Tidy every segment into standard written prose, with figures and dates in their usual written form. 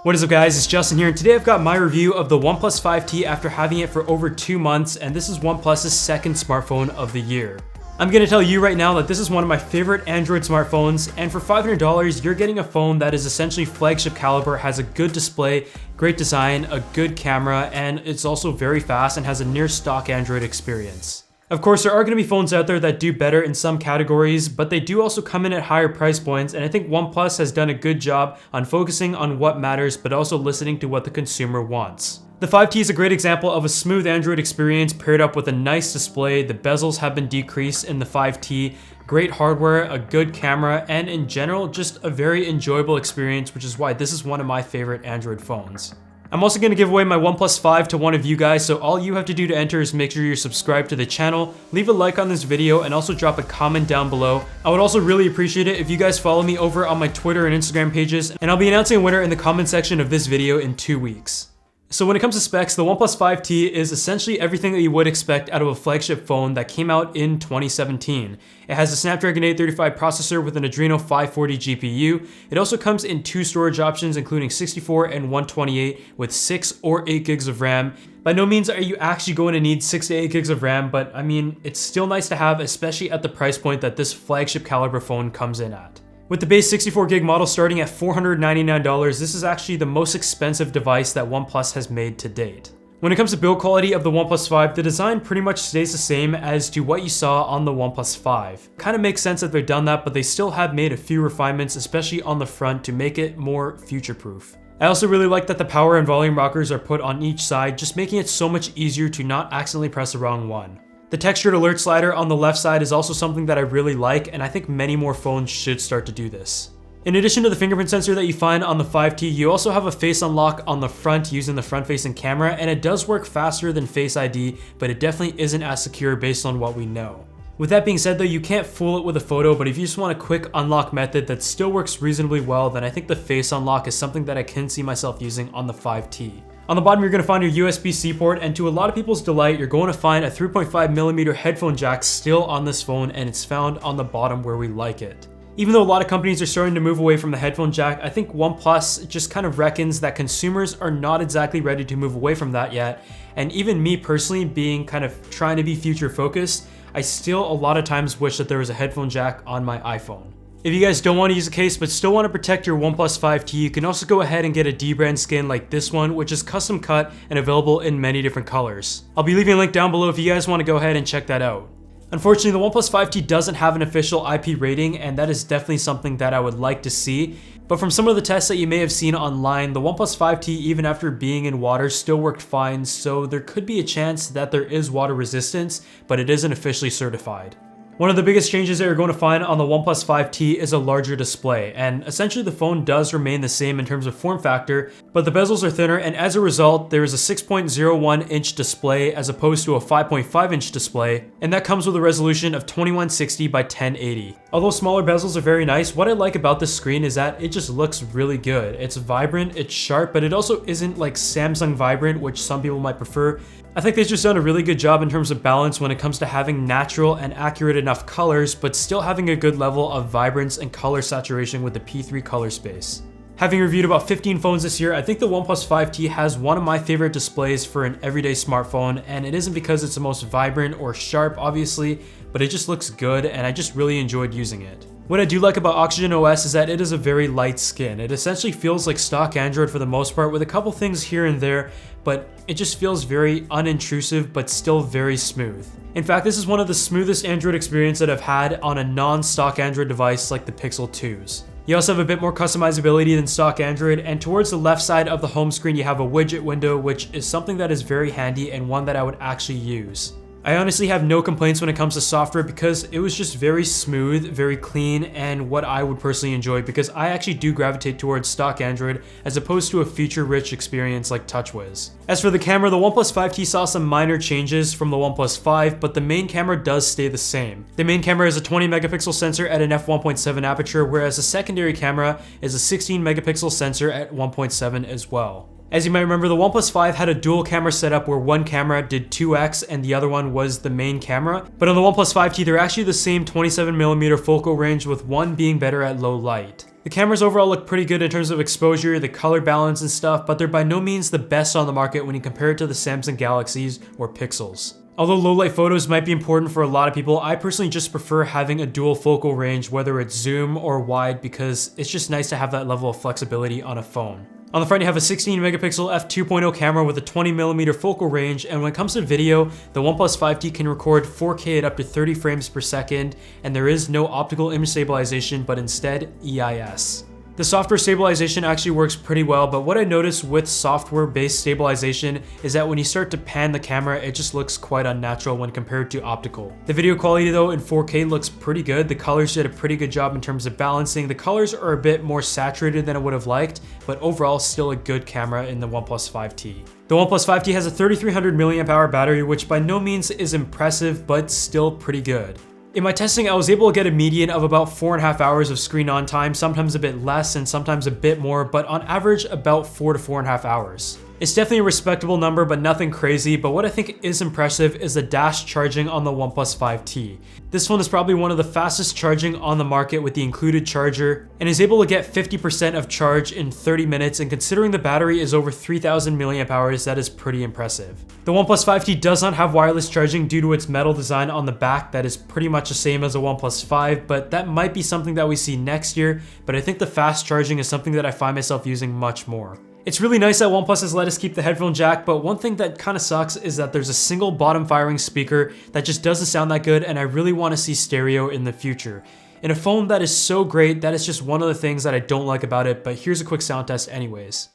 What is up guys, it's Justin here, and today I've got my review of the OnePlus 5T after having it for over 2 months, and this is OnePlus's second smartphone of the year. I'm gonna tell you right now that this is one of my favorite Android smartphones, and for $500, you're getting a phone that is essentially flagship caliber, has a good display, great design, a good camera, and it's also very fast and has a near stock Android experience. Of course, there are going to be phones out there that do better in some categories, but they do also come in at higher price points, and I think OnePlus has done a good job on focusing on what matters, but also listening to what the consumer wants. The 5T is a great example of a smooth Android experience paired up with a nice display. The bezels have been decreased in the 5T, great hardware, a good camera, and in general, just a very enjoyable experience, which is why this is one of my favorite Android phones. I'm also going to give away my OnePlus 5 to one of you guys, so all you have to do to enter is make sure you're subscribed to the channel, leave a like on this video, and also drop a comment down below. I would also really appreciate it if you guys follow me over on my Twitter and Instagram pages, and I'll be announcing a winner in the comment section of this video in 2 weeks. So when it comes to specs, the OnePlus 5T is essentially everything that you would expect out of a flagship phone that came out in 2017. It has a Snapdragon 835 processor with an Adreno 540 GPU. It also comes in 2 storage options, including 64 and 128 with 6 or 8 gigs of RAM. By no means are you actually going to need 6 to 8 gigs of RAM, but I mean, it's still nice to have, especially at the price point that this flagship caliber phone comes in at. With the base 64 gig model starting at $499, this is actually the most expensive device that OnePlus has made to date. When it comes to build quality of the OnePlus 5, the design pretty much stays the same as to what you saw on the OnePlus 5. Kind of makes sense that they've done that, but they still have made a few refinements, especially on the front, to make it more future-proof. I also really like that the power and volume rockers are put on each side, just making it so much easier to not accidentally press the wrong one. The textured alert slider on the left side is also something that I really like, and I think many more phones should start to do this. In addition to the fingerprint sensor that you find on the 5T, you also have a face unlock on the front using the front-facing camera, and it does work faster than Face ID, but it definitely isn't as secure based on what we know. With that being said though, you can't fool it with a photo, but if you just want a quick unlock method that still works reasonably well, then I think the face unlock is something that I can see myself using on the 5T. On the bottom, you're going to find your USB-C port, and to a lot of people's delight, you're going to find a 3.5mm headphone jack still on this phone, and it's found on the bottom where we like it. Even though a lot of companies are starting to move away from the headphone jack, I think OnePlus just kind of reckons that consumers are not exactly ready to move away from that yet, and even me personally, being kind of trying to be future focused, I still a lot of times wish that there was a headphone jack on my iPhone. If you guys don't want to use a case but still want to protect your OnePlus 5T, you can also go ahead and get a dbrand skin like this one, which is custom cut and available in many different colors. I'll be leaving a link down below if you guys want to go ahead and check that out. Unfortunately, the OnePlus 5T doesn't have an official IP rating, and that is definitely something that I would like to see. But from some of the tests that you may have seen online, the OnePlus 5T, even after being in water, still worked fine, so there could be a chance that there is water resistance, but it isn't officially certified. One of the biggest changes that you're going to find on the OnePlus 5T is a larger display, and essentially the phone does remain the same in terms of form factor, but the bezels are thinner, and as a result, there is a 6.01-inch display as opposed to a 5.5-inch display, and that comes with a resolution of 2160 by 1080. Although smaller bezels are very nice, what I like about this screen is that it just looks really good. It's vibrant, it's sharp, but it also isn't like Samsung vibrant, which some people might prefer. I think they've just done a really good job in terms of balance when it comes to having natural and accurate enough colors, but still having a good level of vibrance and color saturation with the P3 color space. Having reviewed about 15 phones this year, I think the OnePlus 5T has one of my favorite displays for an everyday smartphone, and it isn't because it's the most vibrant or sharp, obviously, but it just looks good, and I just really enjoyed using it. What I do like about Oxygen OS is that it is a very light skin. It essentially feels like stock Android for the most part, with a couple things here and there, but it just feels very unintrusive but still very smooth. In fact, this is one of the smoothest Android experiences that I've had on a non-stock Android device like the Pixel 2s. You also have a bit more customizability than stock Android, and towards the left side of the home screen you have a widget window, which is something that is very handy and one that I would actually use. I honestly have no complaints when it comes to software because it was just very smooth, very clean, and what I would personally enjoy, because I actually do gravitate towards stock Android as opposed to a feature-rich experience like TouchWiz. As for the camera, the OnePlus 5T saw some minor changes from the OnePlus 5, but the main camera does stay the same. The main camera is a 20 megapixel sensor at an f1.7 aperture, whereas the secondary camera is a 16 megapixel sensor at 1.7 as well. As you might remember, the OnePlus 5 had a dual camera setup where one camera did 2x and the other one was the main camera. But on the OnePlus 5T, they're actually the same 27mm focal range, with one being better at low light. The cameras overall look pretty good in terms of exposure, the color balance and stuff, but they're by no means the best on the market when you compare it to the Samsung Galaxies or Pixels. Although low light photos might be important for a lot of people, I personally just prefer having a dual focal range, whether it's zoom or wide, because it's just nice to have that level of flexibility on a phone. On the front, you have a 16 megapixel f2.0 camera with a 20mm focal range, and when it comes to video, the OnePlus 5T can record 4K at up to 30 frames per second, and there is no optical image stabilization, but instead EIS. The software stabilization actually works pretty well, but what I noticed with software-based stabilization is that when you start to pan the camera, it just looks quite unnatural when compared to optical. The video quality though in 4K looks pretty good. The colors did a pretty good job in terms of balancing. The colors are a bit more saturated than I would have liked, but overall still a good camera in the OnePlus 5T. The OnePlus 5T has a 3300 mAh battery, which by no means is impressive, but still pretty good. In my testing, I was able to get a median of about 4.5 hours of screen on time, sometimes a bit less and sometimes a bit more, but on average about 4 to 4.5 hours. It's definitely a respectable number, but nothing crazy, but what I think is impressive is the dash charging on the OnePlus 5T. This phone is probably one of the fastest charging on the market with the included charger, and is able to get 50% of charge in 30 minutes, and considering the battery is over 3000 mAh, that is pretty impressive. The OnePlus 5T does not have wireless charging due to its metal design on the back that is pretty much the same as the OnePlus 5, but that might be something that we see next year, but I think the fast charging is something that I find myself using much more. It's really nice that OnePlus has let us keep the headphone jack, but one thing that kind of sucks is that there's a single bottom firing speaker that just doesn't sound that good, and I really want to see stereo in the future. In a phone that is so great, that is just one of the things that I don't like about it, but here's a quick sound test anyways.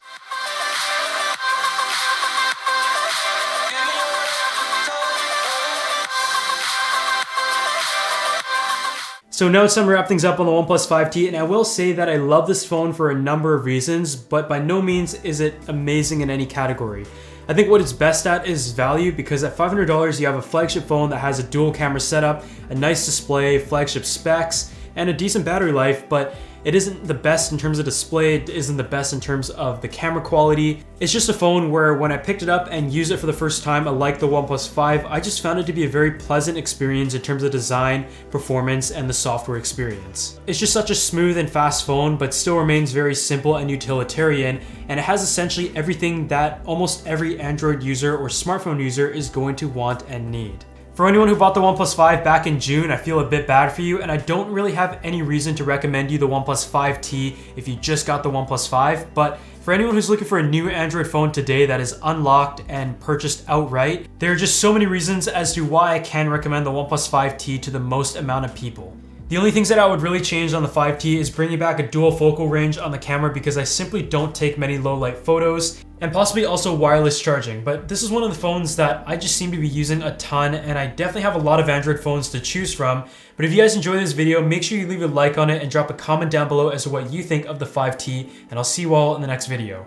So now it's time to wrap things up on the OnePlus 5T, and I will say that I love this phone for a number of reasons, but by no means is it amazing in any category. I think what it's best at is value, because at $500 you have a flagship phone that has a dual camera setup, a nice display, flagship specs, and a decent battery life, but it isn't the best in terms of display, it isn't the best in terms of the camera quality. It's just a phone where when I picked it up and used it for the first time, like the OnePlus 5, I just found it to be a very pleasant experience in terms of design, performance, and the software experience. It's just such a smooth and fast phone, but still remains very simple and utilitarian, and it has essentially everything that almost every Android user or smartphone user is going to want and need. For anyone who bought the OnePlus 5 back in June, I feel a bit bad for you, and I don't really have any reason to recommend you the OnePlus 5T if you just got the OnePlus 5, but for anyone who's looking for a new Android phone today that is unlocked and purchased outright, there are just so many reasons as to why I can recommend the OnePlus 5T to the most amount of people. The only things that I would really change on the 5T is bringing back a dual focal range on the camera, because I simply don't take many low light photos, and possibly also wireless charging. But this is one of the phones that I just seem to be using a ton, and I definitely have a lot of Android phones to choose from. But if you guys enjoyed this video, make sure you leave a like on it and drop a comment down below as to what you think of the 5T, and I'll see you all in the next video.